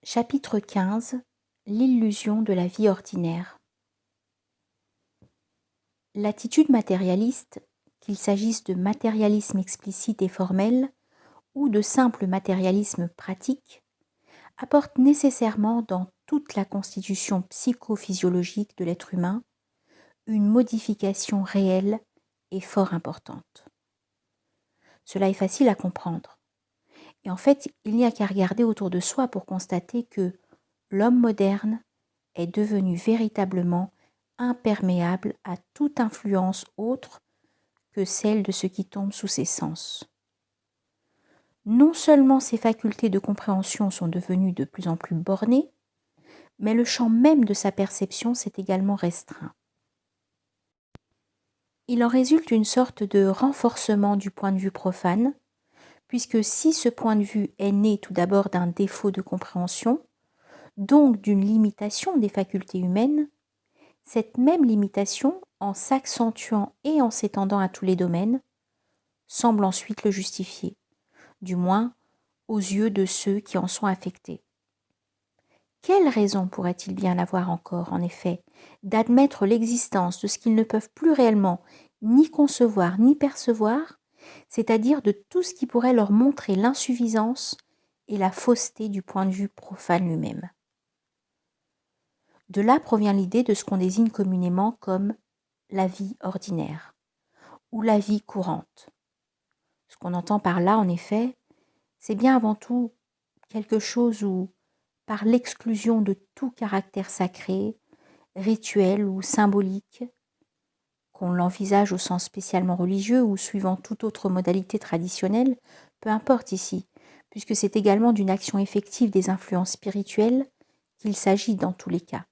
Chapitre 15. L'illusion de la vie ordinaire. L'attitude matérialiste, qu'il s'agisse de matérialisme explicite et formel ou de simple matérialisme pratique, apporte nécessairement dans toute la constitution psychophysiologique de l'être humain une modification réelle et fort importante. Cela est facile à comprendre. Et en fait, il n'y a qu'à regarder autour de soi pour constater que l'homme moderne est devenu véritablement imperméable à toute influence autre que celle de ce qui tombe sous ses sens. Non seulement ses facultés de compréhension sont devenues de plus en plus bornées, mais le champ même de sa perception s'est également restreint. Il en résulte une sorte de renforcement du point de vue profane, puisque si ce point de vue est né tout d'abord d'un défaut de compréhension, donc d'une limitation des facultés humaines, cette même limitation, en s'accentuant et en s'étendant à tous les domaines, semble ensuite le justifier, du moins aux yeux de ceux qui en sont affectés. Quelle raison pourrait-il bien avoir encore, en effet, d'admettre l'existence de ce qu'ils ne peuvent plus réellement ni concevoir ni percevoir, c'est-à-dire de tout ce qui pourrait leur montrer l'insuffisance et la fausseté du point de vue profane lui-même? De là provient l'idée de ce qu'on désigne communément comme la vie ordinaire ou la vie courante. Ce qu'on entend par là, en effet, c'est bien avant tout quelque chose où, par l'exclusion de tout caractère sacré, rituel ou symbolique, qu'on l'envisage au sens spécialement religieux ou suivant toute autre modalité traditionnelle, peu importe ici, puisque c'est également d'une action effective des influences spirituelles qu'il s'agit dans tous les cas.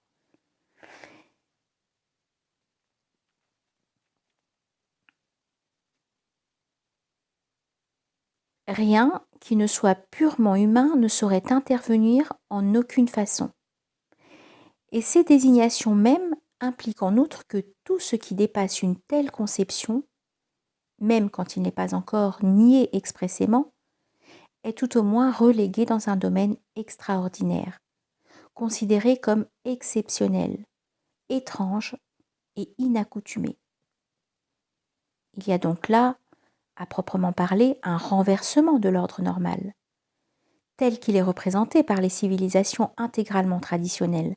Rien qui ne soit purement humain ne saurait intervenir en aucune façon. Et ces désignations mêmes impliquent en outre que tout ce qui dépasse une telle conception, même quand il n'est pas encore nié expressément, est tout au moins relégué dans un domaine extraordinaire, considéré comme exceptionnel, étrange et inaccoutumé. Il y a donc là, à proprement parler, un renversement de l'ordre normal, tel qu'il est représenté par les civilisations intégralement traditionnelles,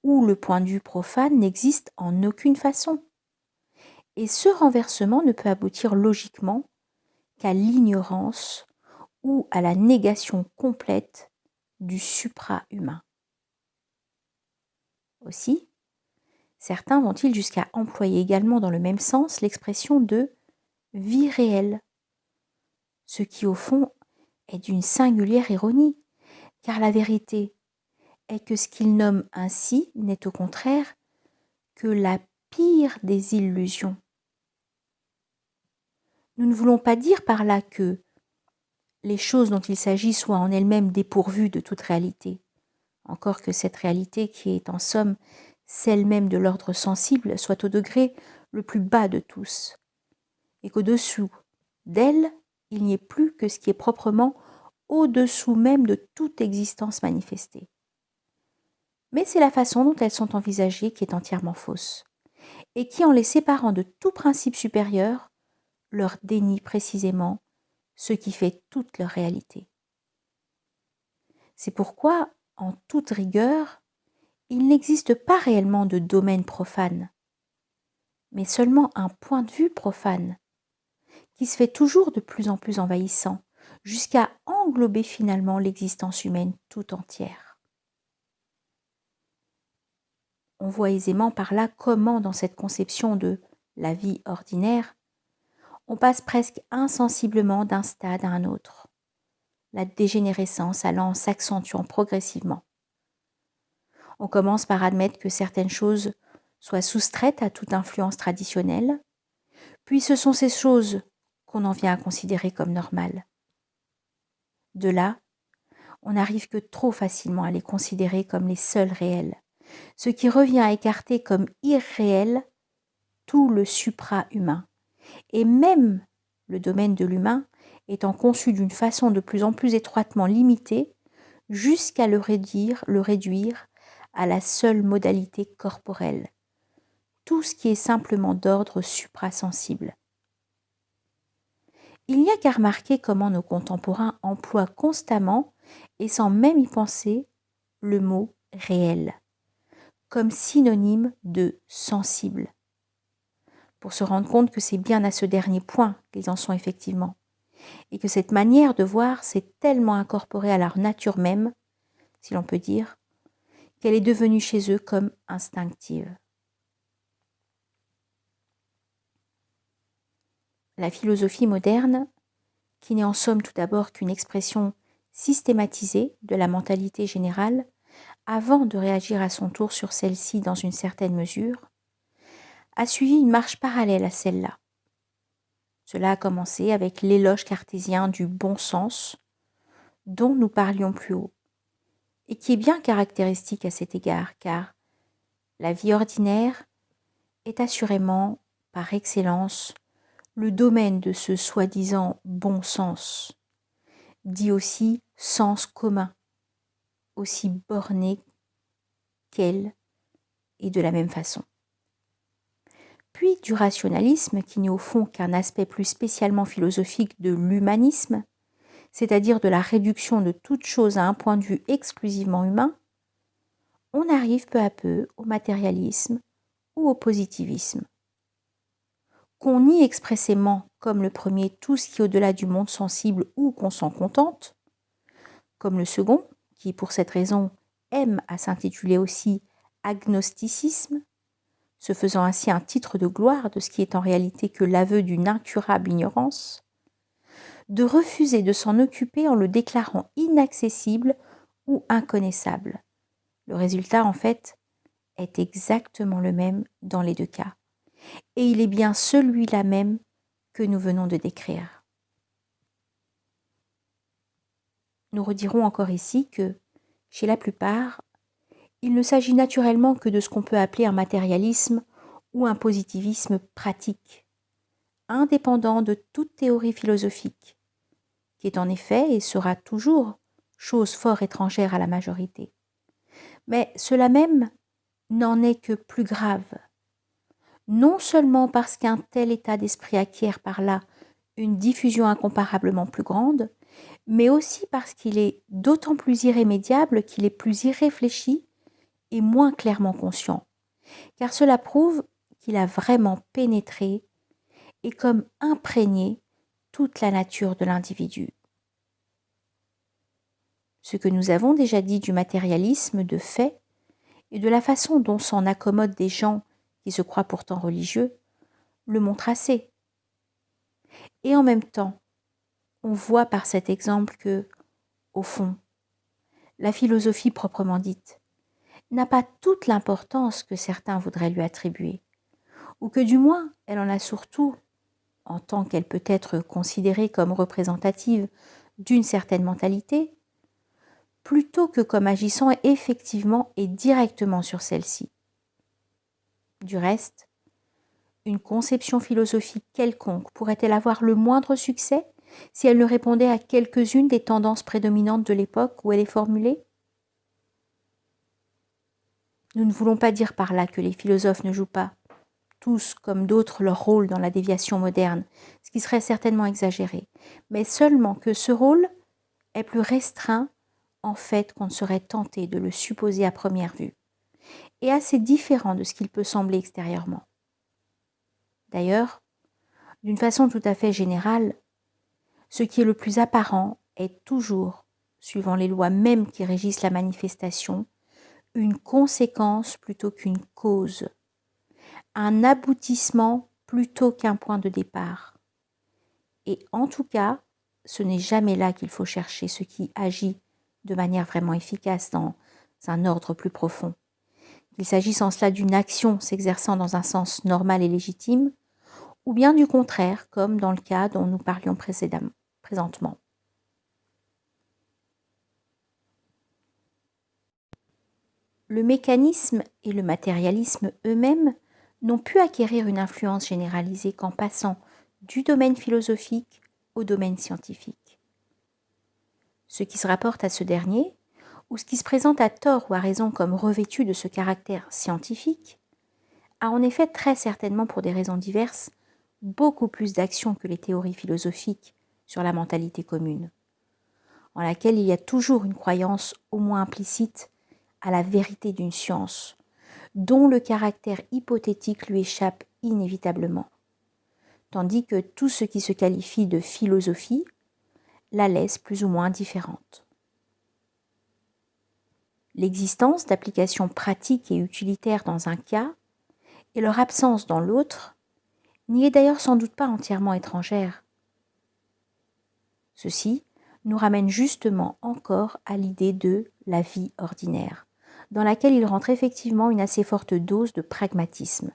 où le point de vue profane n'existe en aucune façon. Et ce renversement ne peut aboutir logiquement qu'à l'ignorance ou à la négation complète du supra-humain. Aussi, certains vont-ils jusqu'à employer également dans le même sens l'expression de vie réelle, ce qui au fond est d'une singulière ironie, car la vérité est que ce qu'ils nomment ainsi n'est au contraire que la pire des illusions. Nous ne voulons pas dire par là que les choses dont il s'agit soient en elles-mêmes dépourvues de toute réalité, encore que cette réalité qui est en somme celle même de l'ordre sensible soit au degré le plus bas de tous, et qu'au-dessous d'elle, il n'y ait plus que ce qui est proprement au-dessous même de toute existence manifestée. Mais c'est la façon dont elles sont envisagées qui est entièrement fausse, et qui, en les séparant de tout principe supérieur, leur dénie précisément ce qui fait toute leur réalité. C'est pourquoi, en toute rigueur, il n'existe pas réellement de domaine profane, mais seulement un point de vue profane, qui se fait toujours de plus en plus envahissant, jusqu'à englober finalement l'existence humaine tout entière. On voit aisément par là comment, dans cette conception de la vie ordinaire, on passe presque insensiblement d'un stade à un autre, la dégénérescence allant s'accentuant progressivement. On commence par admettre que certaines choses soient soustraites à toute influence traditionnelle, puis ce sont ces choses qu'on en vient à considérer comme normales. De là, on n'arrive que trop facilement à les considérer comme les seules réelles, ce qui revient à écarter comme irréel tout le supra-humain, et même le domaine de l'humain étant conçu d'une façon de plus en plus étroitement limitée, jusqu'à le réduire à la seule modalité corporelle, tout ce qui est simplement d'ordre suprasensible. Il n'y a qu'à remarquer comment nos contemporains emploient constamment, et sans même y penser, le mot réel, comme synonyme de sensible, pour se rendre compte que c'est bien à ce dernier point qu'ils en sont effectivement, et que cette manière de voir s'est tellement incorporée à leur nature même, si l'on peut dire, qu'elle est devenue chez eux comme instinctive. La philosophie moderne, qui n'est en somme tout d'abord qu'une expression systématisée de la mentalité générale, avant de réagir à son tour sur celle-ci dans une certaine mesure, a suivi une marche parallèle à celle-là. Cela a commencé avec l'éloge cartésien du bon sens, dont nous parlions plus haut, et qui est bien caractéristique à cet égard, car la vie ordinaire est assurément, par excellence, le domaine de ce soi-disant bon sens, dit aussi sens commun, aussi borné qu'elle et de la même façon. Puis du rationalisme, qui n'est au fond qu'un aspect plus spécialement philosophique de l'humanisme, c'est-à-dire de la réduction de toute chose à un point de vue exclusivement humain, on arrive peu à peu au matérialisme ou au positivisme. Qu'on nie expressément comme le premier tout ce qui est au-delà du monde sensible ou qu'on s'en contente, comme le second, qui pour cette raison aime à s'intituler aussi agnosticisme, se faisant ainsi un titre de gloire de ce qui est en réalité que l'aveu d'une incurable ignorance, de refuser de s'en occuper en le déclarant inaccessible ou inconnaissable. Le résultat, en fait, est exactement le même dans les deux cas. Et il est bien celui-là même que nous venons de décrire. Nous redirons encore ici que, chez la plupart, il ne s'agit naturellement que de ce qu'on peut appeler un matérialisme ou un positivisme pratique, indépendant de toute théorie philosophique, qui est en effet et sera toujours chose fort étrangère à la majorité. Mais cela même n'en est que plus grave, non seulement parce qu'un tel état d'esprit acquiert par là une diffusion incomparablement plus grande, mais aussi parce qu'il est d'autant plus irrémédiable qu'il est plus irréfléchi et moins clairement conscient, car cela prouve qu'il a vraiment pénétré et comme imprégné toute la nature de l'individu. Ce que nous avons déjà dit du matérialisme de fait et de la façon dont s'en accommodent des gens qui se croient pourtant religieux le montre assez. Et en même temps, on voit par cet exemple que, au fond, la philosophie proprement dite n'a pas toute l'importance que certains voudraient lui attribuer, ou que du moins elle en a surtout, en tant qu'elle peut être considérée comme représentative d'une certaine mentalité, plutôt que comme agissant effectivement et directement sur celle-ci. Du reste, une conception philosophique quelconque pourrait-elle avoir le moindre succès si elle ne répondait à quelques-unes des tendances prédominantes de l'époque où elle est formulée ? Nous ne voulons pas dire par là que les philosophes ne jouent pas, tous comme d'autres, leur rôle dans la déviation moderne, ce qui serait certainement exagéré, mais seulement que ce rôle est plus restreint en fait qu'on ne serait tenté de le supposer à première vue, et assez différent de ce qu'il peut sembler extérieurement. D'ailleurs, d'une façon tout à fait générale, ce qui est le plus apparent est toujours, suivant les lois mêmes qui régissent la manifestation, une conséquence plutôt qu'une cause, un aboutissement plutôt qu'un point de départ. Et en tout cas, ce n'est jamais là qu'il faut chercher ce qui agit de manière vraiment efficace dans un ordre plus profond. Qu'il s'agisse en cela d'une action s'exerçant dans un sens normal et légitime, ou bien du contraire, comme dans le cas dont nous parlions présentement. Le mécanisme et le matérialisme eux-mêmes n'ont pu acquérir une influence généralisée qu'en passant du domaine philosophique au domaine scientifique. Ce qui se rapporte à ce dernier, ou ce qui se présente à tort ou à raison comme revêtu de ce caractère scientifique, a en effet très certainement pour des raisons diverses beaucoup plus d'action que les théories philosophiques sur la mentalité commune, en laquelle il y a toujours une croyance au moins implicite à la vérité d'une science, dont le caractère hypothétique lui échappe inévitablement, tandis que tout ce qui se qualifie de philosophie la laisse plus ou moins différente. L'existence d'applications pratiques et utilitaires dans un cas et leur absence dans l'autre n'y est d'ailleurs sans doute pas entièrement étrangère. Ceci nous ramène justement encore à l'idée de la vie ordinaire, dans laquelle il rentre effectivement une assez forte dose de pragmatisme,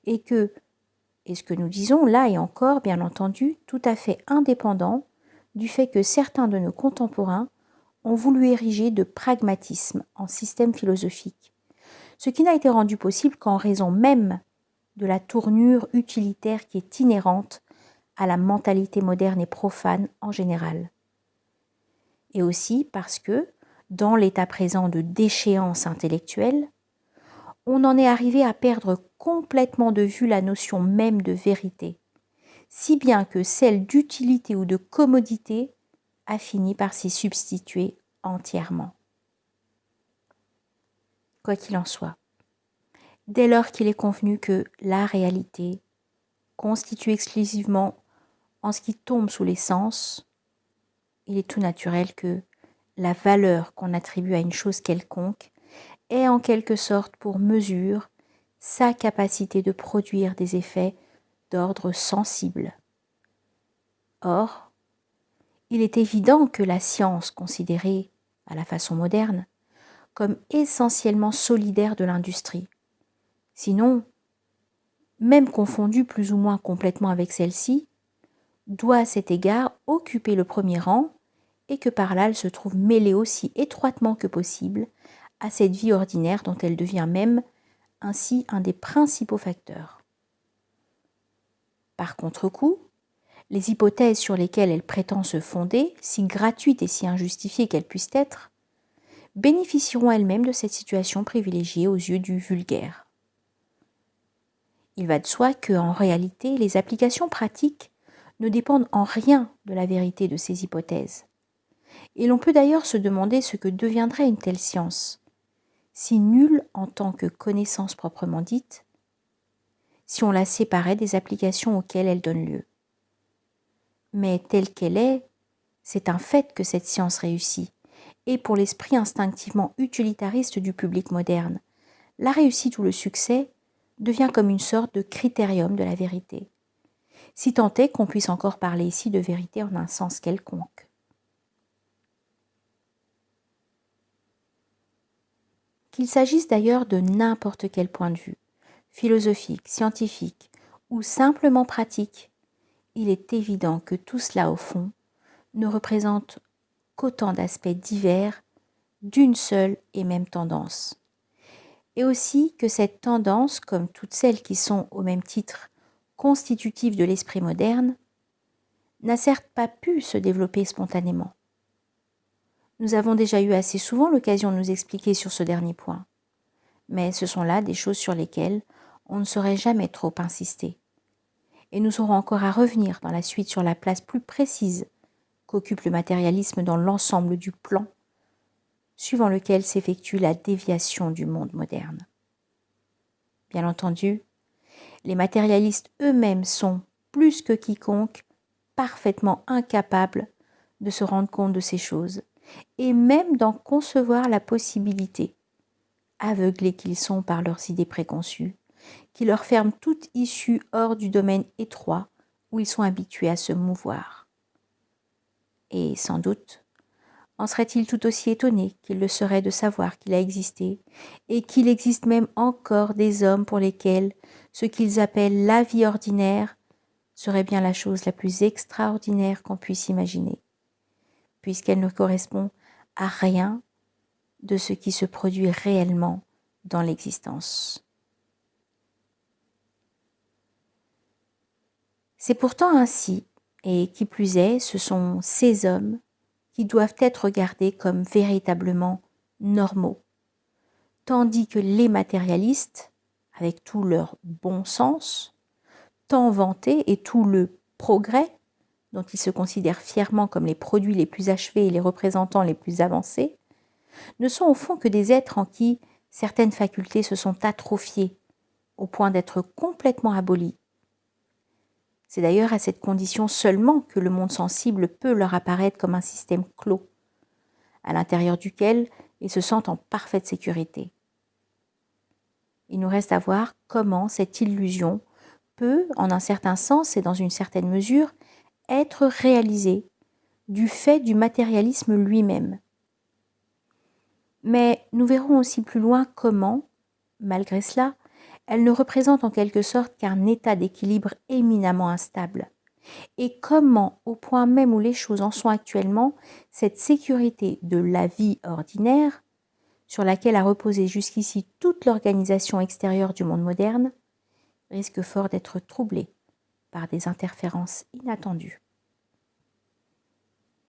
et ce que nous disons là est encore, bien entendu, tout à fait indépendant du fait que certains de nos contemporains ont voulu ériger de pragmatisme en système philosophique, ce qui n'a été rendu possible qu'en raison même de la tournure utilitaire qui est inhérente à la mentalité moderne et profane en général. Et aussi parce que, dans l'état présent de déchéance intellectuelle, on en est arrivé à perdre complètement de vue la notion même de vérité, si bien que celle d'utilité ou de commodité a fini par s'y substituer entièrement. Quoi qu'il en soit, dès lors qu'il est convenu que la réalité constitue exclusivement en ce qui tombe sous les sens, il est tout naturel que la valeur qu'on attribue à une chose quelconque est en quelque sorte pour mesure sa capacité de produire des effets d'ordre sensible. Or, il est évident que la science, considérée à la façon moderne, comme essentiellement solidaire de l'industrie, sinon, même confondue plus ou moins complètement avec celle-ci, doit à cet égard occuper le premier rang et que par là elle se trouve mêlée aussi étroitement que possible à cette vie ordinaire dont elle devient même ainsi un des principaux facteurs. Par contre-coup, les hypothèses sur lesquelles elle prétend se fonder, si gratuites et si injustifiées qu'elles puissent être, bénéficieront elles-mêmes de cette situation privilégiée aux yeux du vulgaire. Il va de soi que, en réalité, les applications pratiques ne dépendent en rien de la vérité de ces hypothèses. Et l'on peut d'ailleurs se demander ce que deviendrait une telle science, si nulle en tant que connaissance proprement dite, si on la séparait des applications auxquelles elle donne lieu. Mais telle qu'elle est, c'est un fait que cette science réussit, et pour l'esprit instinctivement utilitariste du public moderne, la réussite ou le succès devient comme une sorte de critérium de la vérité, si tant est qu'on puisse encore parler ici de vérité en un sens quelconque. Qu'il s'agisse d'ailleurs de n'importe quel point de vue, philosophique, scientifique ou simplement pratique, il est évident que tout cela, au fond, ne représente qu'autant d'aspects divers d'une seule et même tendance. Et aussi que cette tendance, comme toutes celles qui sont au même titre constitutives de l'esprit moderne, n'a certes pas pu se développer spontanément. Nous avons déjà eu assez souvent l'occasion de nous expliquer sur ce dernier point, mais ce sont là des choses sur lesquelles on ne saurait jamais trop insister. Et nous aurons encore à revenir dans la suite sur la place plus précise qu'occupe le matérialisme dans l'ensemble du plan, suivant lequel s'effectue la déviation du monde moderne. Bien entendu, les matérialistes eux-mêmes sont, plus que quiconque, parfaitement incapables de se rendre compte de ces choses, et même d'en concevoir la possibilité, aveuglés qu'ils sont par leurs idées préconçues, qui leur ferment toute issue hors du domaine étroit où ils sont habitués à se mouvoir. Et sans doute, en serait-il tout aussi étonné qu'il le serait de savoir qu'il a existé, et qu'il existe même encore des hommes pour lesquels ce qu'ils appellent la vie ordinaire serait bien la chose la plus extraordinaire qu'on puisse imaginer, puisqu'elle ne correspond à rien de ce qui se produit réellement dans l'existence. C'est pourtant ainsi, et qui plus est, ce sont ces hommes qui doivent être regardés comme véritablement normaux, tandis que les matérialistes, avec tout leur bon sens, tant vanté et tout le progrès dont ils se considèrent fièrement comme les produits les plus achevés et les représentants les plus avancés, ne sont au fond que des êtres en qui certaines facultés se sont atrophiées au point d'être complètement abolies. C'est d'ailleurs à cette condition seulement que le monde sensible peut leur apparaître comme un système clos, à l'intérieur duquel ils se sentent en parfaite sécurité. Il nous reste à voir comment cette illusion peut, en un certain sens et dans une certaine mesure, être réalisée du fait du matérialisme lui-même. Mais nous verrons aussi plus loin comment, malgré cela, elle ne représente en quelque sorte qu'un état d'équilibre éminemment instable. Et comment, au point même où les choses en sont actuellement, cette sécurité de la vie ordinaire, sur laquelle a reposé jusqu'ici toute l'organisation extérieure du monde moderne, risque fort d'être troublée par des interférences inattendues.